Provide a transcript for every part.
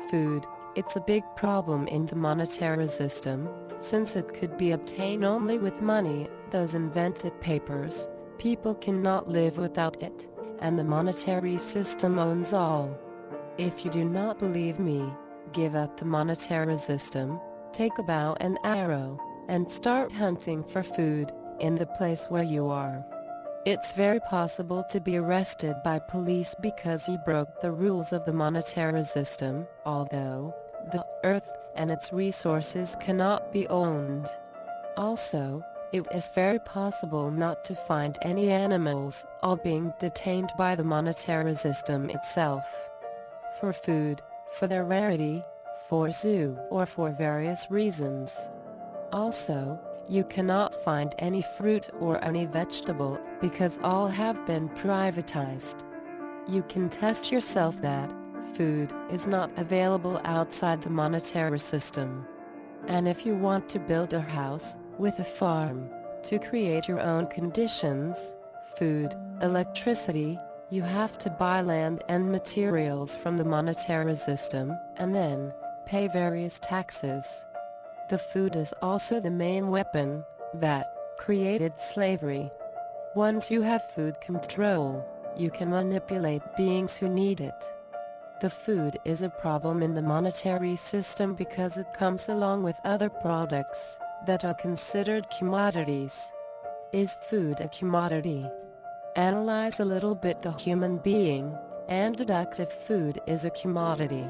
Food. It's a big problem in the monetary system, since it could be obtained only with money, those invented papers. People cannot live without it, and the monetary system owns all. If you do not believe me, give up the monetary system, take a bow and arrow, and start hunting for food, in the place where you are. It's very possible to be arrested by police because you broke the rules of the monetary system, although the earth and its resources cannot be owned. Also, it is very possible not to find any animals, all being detained by the monetary system itself. For food, for their rarity, for zoo, or for various reasons. Also, you cannot find any fruit or any vegetable, because all have been privatized. You can test yourself that food is not available outside the monetary system. And if you want to build a house, with a farm, to create your own conditions, food, electricity, you have to buy land and materials from the monetary system, and then pay various taxes. The food is also the main weapon that created slavery. Once you have food control, you can manipulate beings who need it. The food is a problem in the monetary system because it comes along with other products that are considered commodities. Is food a commodity? Analyze a little bit the human being, and deduct if food is a commodity.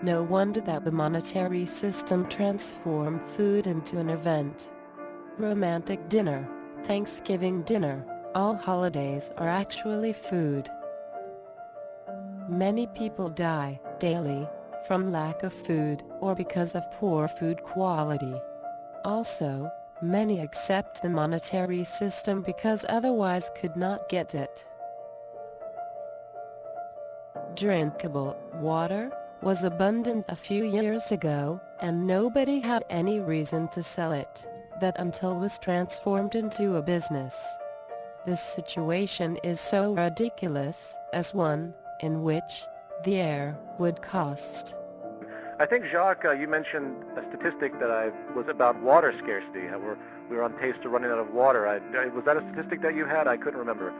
No wonder that the monetary system transformed food into an event. Romantic dinner, Thanksgiving dinner, all holidays are actually food. Many people die daily from lack of food or because of poor food quality. Also, many accept the monetary system because otherwise could not get it. Drinkable water was abundant a few years ago, and nobody had any reason to sell it, that until it was transformed into a business. This situation is so ridiculous, as one in which the air would cost. I think, Jacques, you mentioned a statistic that was about water scarcity, how we were on pace to running out of water. Was that a statistic that you had? I couldn't remember.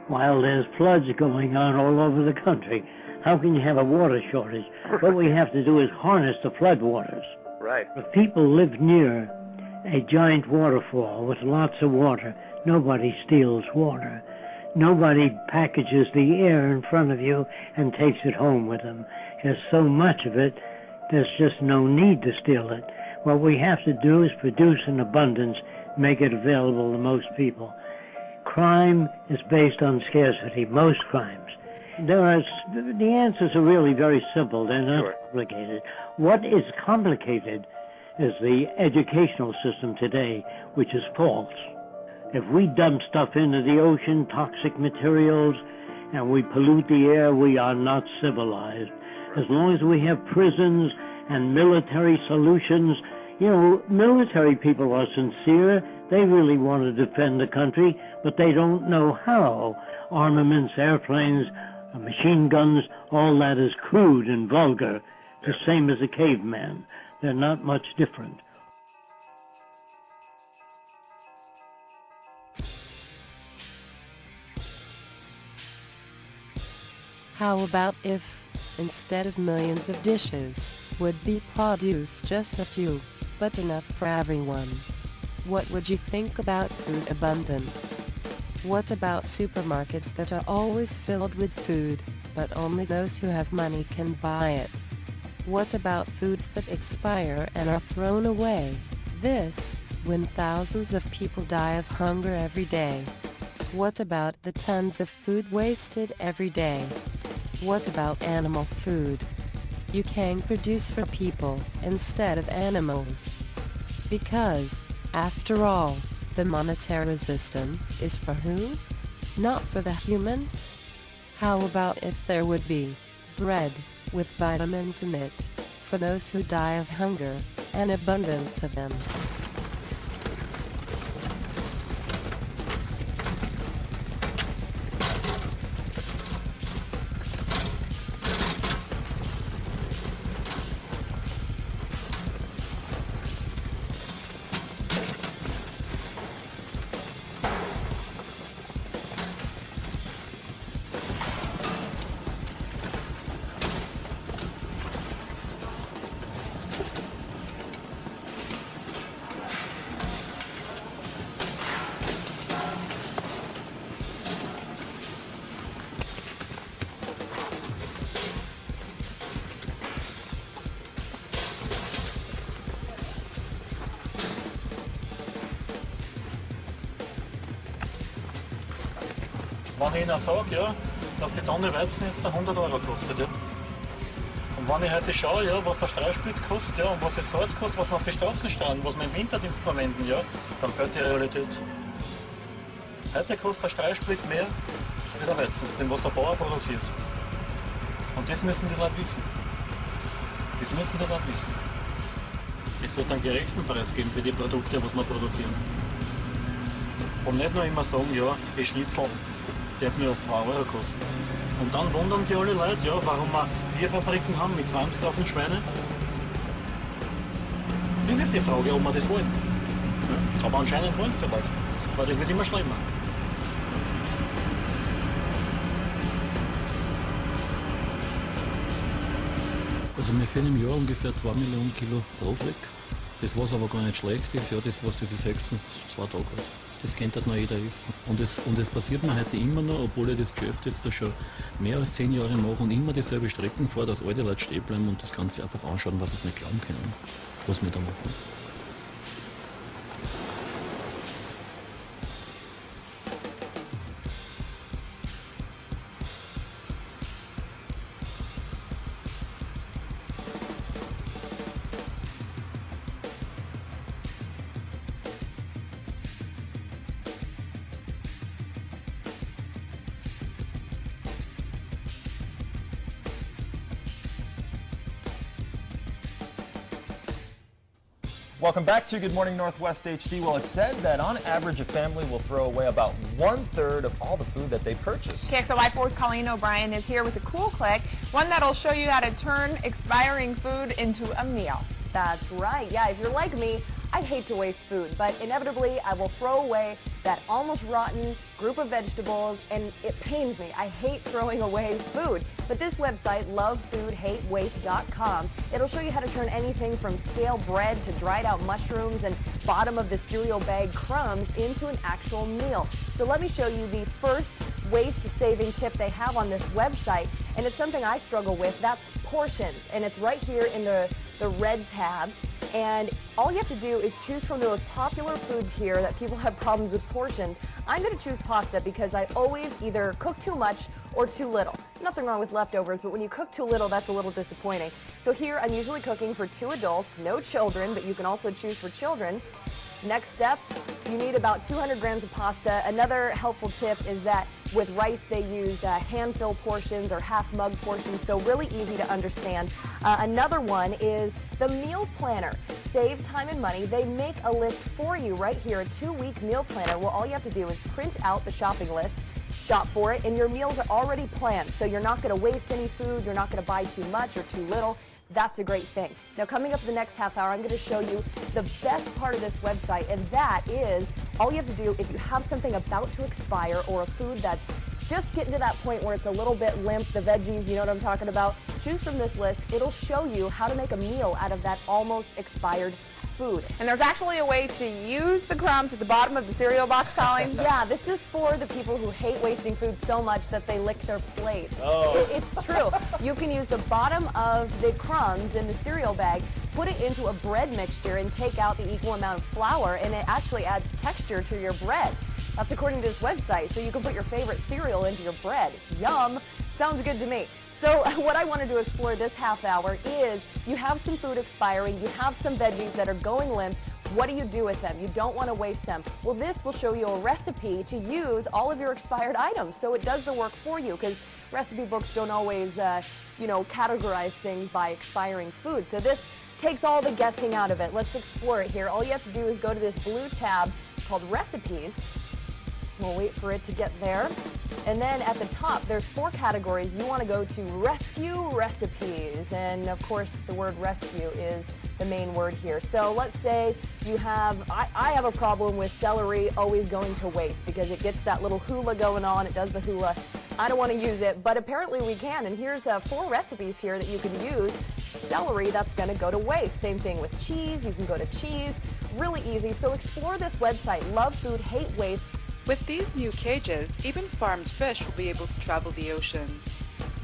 While there's floods going on all over the country, how can you have a water shortage? What we have to do is harness the flood waters. Right. If people live near a giant waterfall with lots of water, nobody steals water. Nobody packages the air in front of you and takes it home with them. There's so much of it, there's just no need to steal it. What we have to do is produce in abundance, make it available to most people. Crime is based on scarcity, most crimes. The answers are really very simple, they're not complicated. What is complicated is the educational system today, which is false. If we dump stuff into the ocean, toxic materials, and we pollute the air, we are not civilized. As long as we have prisons and military solutions, military people are sincere. They really want to defend the country, but they don't know how. Armaments, airplanes, machine guns, all that is crude and vulgar, the same as a caveman. They're not much different. How about if, instead of millions of dishes, would be produced just a few, but enough for everyone? What would you think about food abundance? What about supermarkets that are always filled with food, but only those who have money can buy it? What about foods that expire and are thrown away? This, when thousands of people die of hunger every day. What about the tons of food wasted every day? What about animal food? You can produce for people instead of animals. Because, after all, the monetary system is for who? Not for the humans? How about if there would be bread with vitamins in it for those who die of hunger, and abundance of them? Wenn ich Ihnen sage, ja, dass die Tonne Weizen jetzt 100 Euro kostet, ja. Und wenn ich heute schaue, ja, was der Streusplit kostet, ja, und was das Salz kostet, was wir auf die Straßen stellen, was wir im Winterdienst verwenden, ja, dann fällt die Realität. Heute kostet der Streusplit mehr wie der Weizen, den was der Bauer produziert. Und das müssen die Leute wissen. Das müssen die Leute wissen. Es sollte einen gerechten Preis geben für die Produkte, was wir produzieren. Und nicht nur immer sagen, ja, ein Schnitzel darf nur 2 Euro kosten. Und dann wundern sich alle Leute, ja, warum wir Tierfabriken haben mit 20.000 Schweine. Das ist die Frage, ob wir das wollen. Ja, aber anscheinend wollen es die Leute, weil das wird immer schlimmer. Also wir führen im Jahr ungefähr 2 Millionen Kilo Brot weg. Das was aber gar nicht schlecht ist, ja, das ist höchstens 2 Tage alt. Das könnte halt noch jeder essen. Und das passiert mir heute immer noch, obwohl ich das Geschäft jetzt da schon mehr als 10 Jahre mache und immer dieselbe Strecken fahre, dass alte Leute stehen bleiben und das Ganze einfach anschauen, was sie nicht glauben können, was wir da machen. Welcome back to Good Morning Northwest HD. Well, it's said that on average a family will throw away about 1/3 of all the food that they purchase. KXLY4's Colleen O'Brien is here with a cool click, one that'll show you how to turn expiring food into a meal. That's right. Yeah, if you're like me, I hate to waste food, but inevitably I will throw away that almost rotten group of vegetables, and it pains me. I hate throwing away food. But this website, lovefoodhatewaste.com, it'll show you how to turn anything from stale bread to dried out mushrooms and bottom of the cereal bag crumbs into an actual meal. So let me show you the first waste-saving tip they have on this website, and it's something I struggle with. That's portions, and it's right here in the red tab. And all you have to do is choose from the most popular foods here that people have problems with portions. I'm going to choose pasta because I always either cook too much or too little. Nothing wrong with leftovers, but when you cook too little, that's a little disappointing. So here I'm usually cooking for 2 adults, no children, but you can also choose for children. Next step, you need about 200 grams of pasta. Another helpful tip is that with rice they use hand-fill portions or half-mug portions, so really easy to understand. Another one is the meal planner. Save time and money. They make a list for you right here, a 2-week meal planner. Well, all you have to do is print out the shopping list, shop for it, and your meals are already planned. So you're not going to waste any food, you're not going to buy too much or too little. That's a great thing. Now, coming up the next half hour, I'm going to show you the best part of this website, and that is all you have to do if you have something about to expire or a food that's just getting to that point where it's a little bit limp, the veggies, you know what I'm talking about, choose from this list. It'll show you how to make a meal out of that almost expired food. And there's actually a way to use the crumbs at the bottom of the cereal box, Colleen. Yeah, this is for the people who hate wasting food so much that they lick their plates. Oh. It's true. You can use the bottom of the crumbs in the cereal bag, put it into a bread mixture, and take out the equal amount of flour, and it actually adds texture to your bread. That's according to this website, so you can put your favorite cereal into your bread. Yum! Sounds good to me. So what I wanted to explore this half hour is you have some food expiring, you have some veggies that are going limp. What do you do with them? You don't want to waste them. Well, this will show you a recipe to use all of your expired items. So it does the work for you because recipe books don't always, categorize things by expiring food. So this takes all the guessing out of it. Let's explore it here. All you have to do is go to this blue tab called Recipes. We'll wait for it to get there. And then at the top, there's 4 categories. You want to go to Rescue Recipes. And of course, the word rescue is the main word here. So let's say you have, I have a problem with celery always going to waste because it gets that little hula going on. It does the hula. I don't want to use it, but apparently we can. And here's 4 recipes here that you can use. Celery, that's going to go to waste. Same thing with cheese. You can go to cheese. Really easy. So explore this website, Love Food, Hate Waste. With these new cages, even farmed fish will be able to travel the ocean.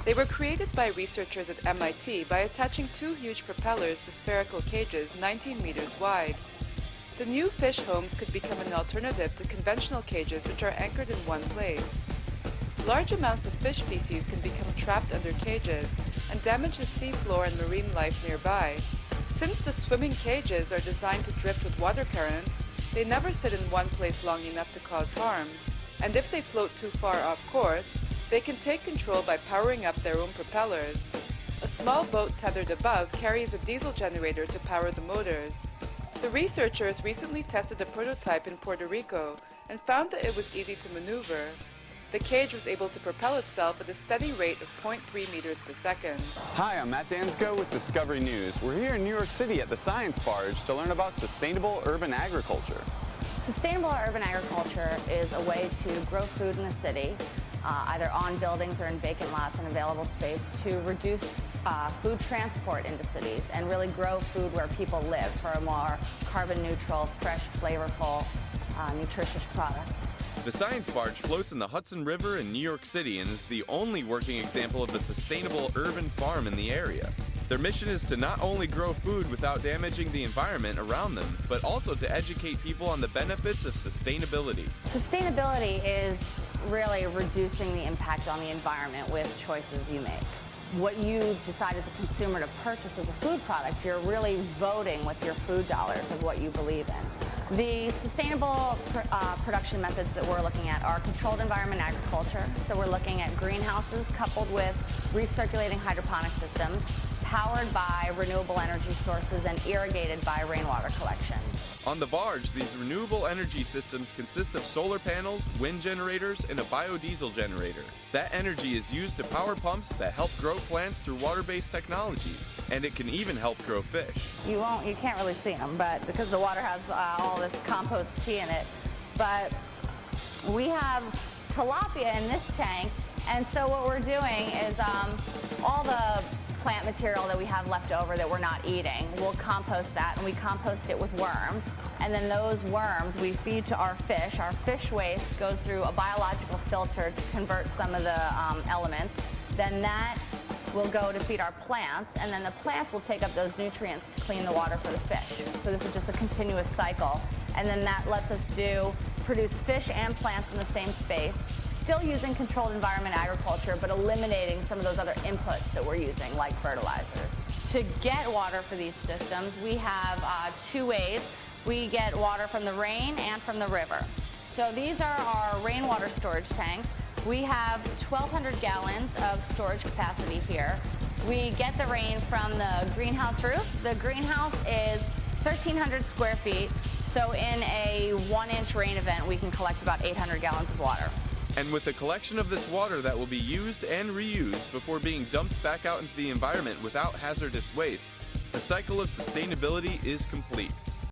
They were created by researchers at MIT by attaching 2 huge propellers to spherical cages 19 meters wide. The new fish homes could become an alternative to conventional cages which are anchored in one place. Large amounts of fish species can become trapped under cages and damage the seafloor and marine life nearby. Since the swimming cages are designed to drift with water currents, they never sit in one place long enough to cause harm. And if they float too far off course, they can take control by powering up their own propellers. A small boat tethered above carries a diesel generator to power the motors. The researchers recently tested a prototype in Puerto Rico and found that it was easy to maneuver. The cage was able to propel itself at a steady rate of 0.3 meters per second. Hi, I'm Matt Dansko with Discovery News. We're here in New York City at the Science Barge to learn about sustainable urban agriculture. Sustainable urban agriculture is a way to grow food in a city, either on buildings or in vacant lots and available space, to reduce food transport into cities and really grow food where people live for a more carbon neutral, fresh, flavorful, nutritious product. The Science Barge floats in the Hudson River in New York City and is the only working example of a sustainable urban farm in the area. Their mission is to not only grow food without damaging the environment around them, but also to educate people on the benefits of sustainability. Sustainability is really reducing the impact on the environment with choices you make. What you decide as a consumer to purchase as a food product, you're really voting with your food dollars of what you believe in. The sustainable production methods that we're looking at are controlled environment agriculture. So we're looking at greenhouses coupled with recirculating hydroponic systems, powered by renewable energy sources and irrigated by rainwater collection. On the barge, these renewable energy systems consist of solar panels, wind generators, and a biodiesel generator. That energy is used to power pumps that help grow plants through water-based technologies, and it can even help grow fish. You can't really see them, but because the water has all this compost tea in it. But we have tilapia in this tank, and so what we're doing is all the plant material that we have left over that we're not eating, we'll compost that, and we compost it with worms, and then those worms we feed to our fish. Our fish waste goes through a biological filter to convert some of the elements. Then that will go to feed our plants, and then the plants will take up those nutrients to clean the water for the fish. So this is just a continuous cycle, and then that lets us produce fish and plants in the same space, still using controlled environment agriculture, but eliminating some of those other inputs that we're using, like fertilizers. To get water for these systems, we have two ways. We get water from the rain and from the river. So these are our rainwater storage tanks. We have 1,200 gallons of storage capacity here. We get the rain from the greenhouse roof. The greenhouse is 1,300 square feet, so in a 1-inch rain event, we can collect about 800 gallons of water. And with the collection of this water that will be used and reused before being dumped back out into the environment without hazardous waste, the cycle of sustainability is complete.